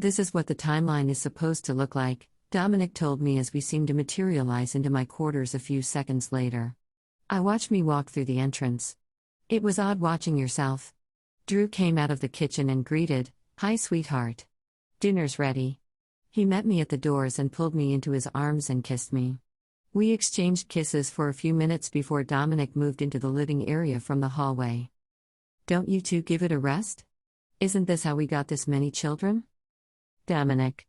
This is what the timeline is supposed to look like, Dominic told me as we seemed to materialize into my quarters a few seconds later. I watched me walk through the entrance. It was odd watching yourself. Drew came out of the kitchen and greeted, "Hi, sweetheart. Dinner's ready." He met me at the doors and pulled me into his arms and kissed me. We exchanged kisses for a few minutes before Dominic moved into the living area from the hallway. "Don't you two give it a rest? Isn't this how we got this many children?" Dominic: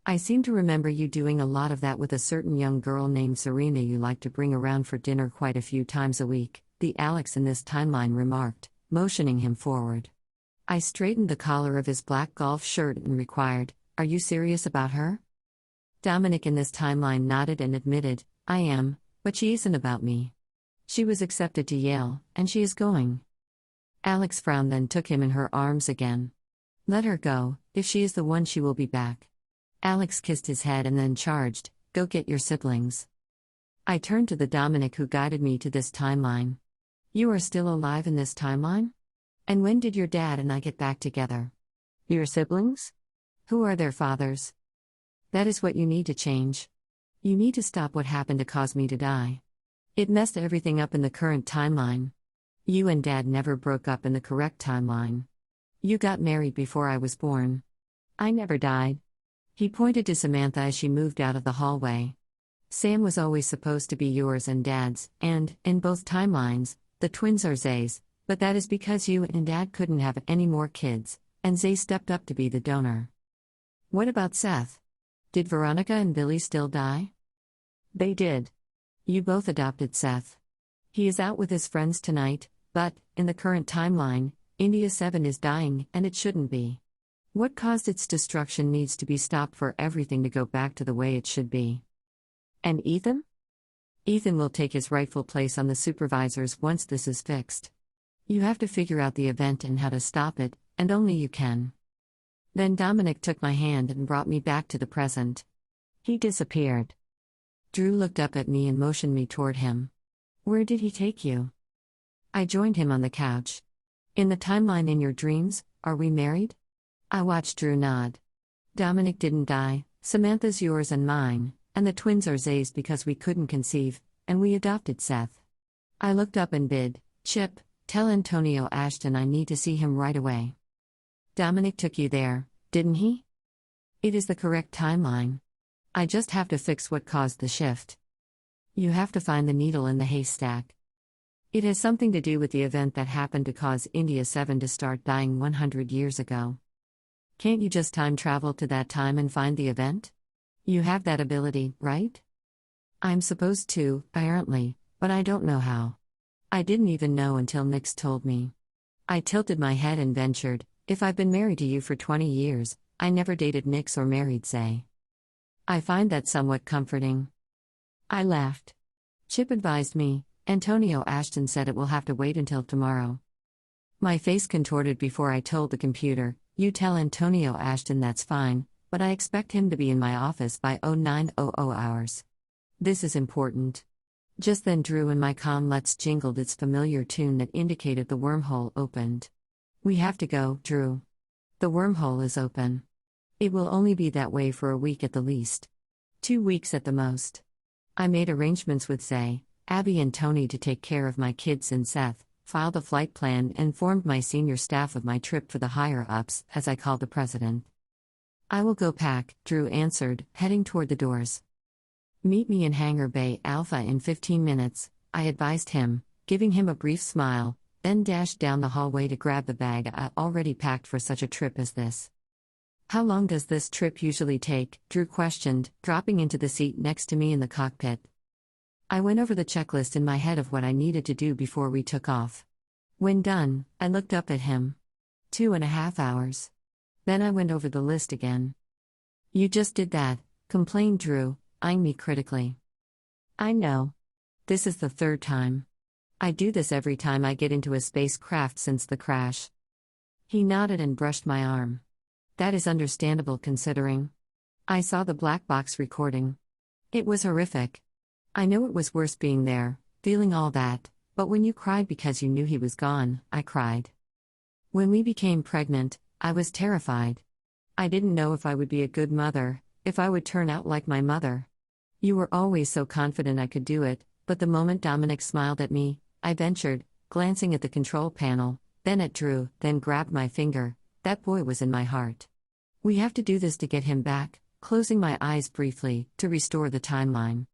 "I seem to remember you doing a lot of that with a certain young girl named Serena you like to bring around for dinner quite a few times a week," the Alex in this timeline remarked, motioning him forward. I straightened the collar of his black golf shirt and required, "Are you serious about her?" Dominic in this timeline nodded and admitted, "I am, but she isn't about me. She was accepted to Yale, and she is going." Alex frowned, then took him in her arms again. "Let her go. If she is the one, she will be back." Alex kissed his head and then charged, "Go get your siblings." I turned to the Dominic who guided me to this timeline. "You are still alive in this timeline? And when did your dad and I get back together? Your siblings? Who are their fathers? That is what you need to change. You need to stop what happened to cause me to die. It messed everything up in the current timeline. You and Dad never broke up in the correct timeline. You got married before I was born. I never died." He pointed to Samantha as she moved out of the hallway. "Sam was always supposed to be yours and Dad's, and, in both timelines, the twins are Zay's, but that is because you and Dad couldn't have any more kids, and Zay stepped up to be the donor." "What about Seth? Did Veronica and Billy still die?" "They did. You both adopted Seth. He is out with his friends tonight, but, in the current timeline, India 7 is dying, and it shouldn't be. What caused its destruction needs to be stopped for everything to go back to the way it should be." "And Ethan?" "Ethan will take his rightful place on the supervisors once this is fixed. You have to figure out the event and how to stop it, and only you can." Then Dominic took my hand and brought me back to the present. He disappeared. Drew looked up at me and motioned me toward him. "Where did he take you?" I joined him on the couch. "In the timeline in your dreams, are we married?" I watched Drew nod. "Dominic didn't die, Samantha's yours and mine, and the twins are Zay's because we couldn't conceive, and we adopted Seth." I looked up and bid, "Chip, tell Antonio Ashton I need to see him right away." "Dominic took you there, didn't he?" "It is the correct timeline. I just have to fix what caused the shift. You have to find the needle in the haystack. It has something to do with the event that happened to cause India 7 to start dying 100 years ago. Can't you just time travel to that time and find the event? You have that ability, right?" "I'm supposed to, apparently, but I don't know how. I didn't even know until Nix told me." I tilted my head and ventured, "If I've been married to you for 20 years, I never dated Nix or married Zay. I find that somewhat comforting." I laughed. "Chip advised me, Antonio Ashton said it will have to wait until tomorrow." My face contorted before I told the computer, "You tell Antonio Ashton that's fine, but I expect him to be in my office by 0900 hours. This is important." Just then Drew and my comm Let's jingled its familiar tune that indicated the wormhole opened. "We have to go, Drew. The wormhole is open. It will only be that way for a week at the least. 2 weeks at the most." I made arrangements with Zay, Abby and Tony to take care of my kids and Seth, filed a flight plan and informed my senior staff of my trip for the higher-ups, as I called the president. "I will go pack," Drew answered, heading toward the doors. "Meet me in Hangar Bay Alpha in 15 minutes, I advised him, giving him a brief smile, then dashed down the hallway to grab the bag I already packed for such a trip as this. "How long does this trip usually take?" Drew questioned, dropping into the seat next to me in the cockpit. I went over the checklist in my head of what I needed to do before we took off. When done, I looked up at him. 2.5 hours. Then I went over the list again. "You just did that," complained Drew, eyeing me critically. "I know. This is the 3rd time. I do this every time I get into a spacecraft since the crash." He nodded and brushed my arm. "That is understandable considering. I saw the black box recording. It was horrific. I know it was worse being there, feeling all that, but when you cried because you knew he was gone, I cried. When we became pregnant, I was terrified. I didn't know if I would be a good mother, if I would turn out like my mother. You were always so confident I could do it, but the moment Dominic smiled at me, I ventured, glancing at the control panel, then at Drew, then grabbed my finger. That boy was in my heart. We have to do this to get him back, closing my eyes briefly, to restore the timeline.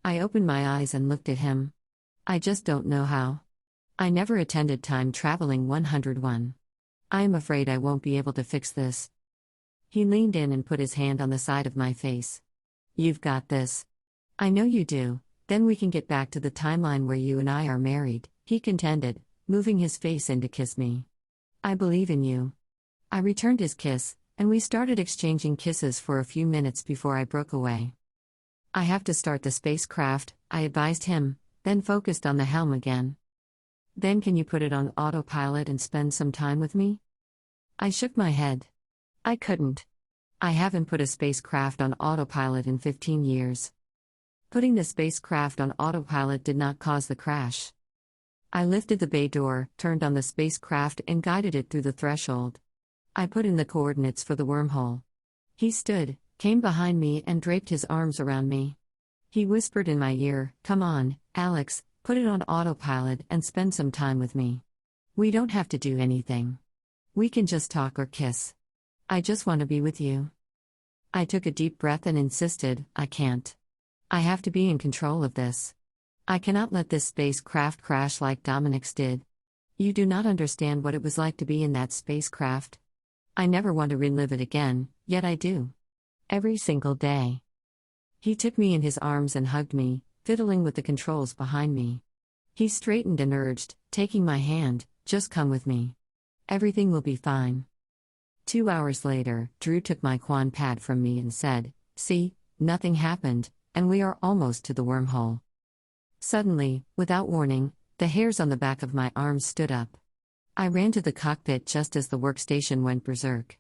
I opened my eyes and looked at him. I just don't know how. I never attended Time Traveling 101. I am afraid I won't be able to fix this. He leaned in and put his hand on the side of my face. You've got this. I know you do, then we can get back to the timeline where you and I are married, he contended, moving his face in to kiss me. I believe in you. I returned his kiss, and we started exchanging kisses for a few minutes before I broke away. I have to start the spacecraft, I advised him, then focused on the helm again. Then can you put it on autopilot and spend some time with me? I shook my head. I couldn't. I haven't put a spacecraft on autopilot in 15 years. Putting the spacecraft on autopilot did not cause the crash. I lifted the bay door, turned on the spacecraft and guided it through the threshold. I put in the coordinates for the wormhole. He stood, came behind me and draped his arms around me. He whispered in my ear, "Come on, Alex, put it on autopilot and spend some time with me. We don't have to do anything. We can just talk or kiss. I just want to be with you." I took a deep breath and insisted, "I can't. I have to be in control of this. I cannot let this spacecraft crash like Dominic's did. You do not understand what it was like to be in that spacecraft. I never want to relive it again, yet I do. Every single day." He took me in his arms and hugged me, fiddling with the controls behind me. He straightened and urged, taking my hand, "Just come with me. Everything will be fine." 2 hours later, Drew took my Quan pad from me and said, "See, nothing happened, and we are almost to the wormhole." Suddenly, without warning, the hairs on the back of my arms stood up. I ran to the cockpit just as the workstation went berserk.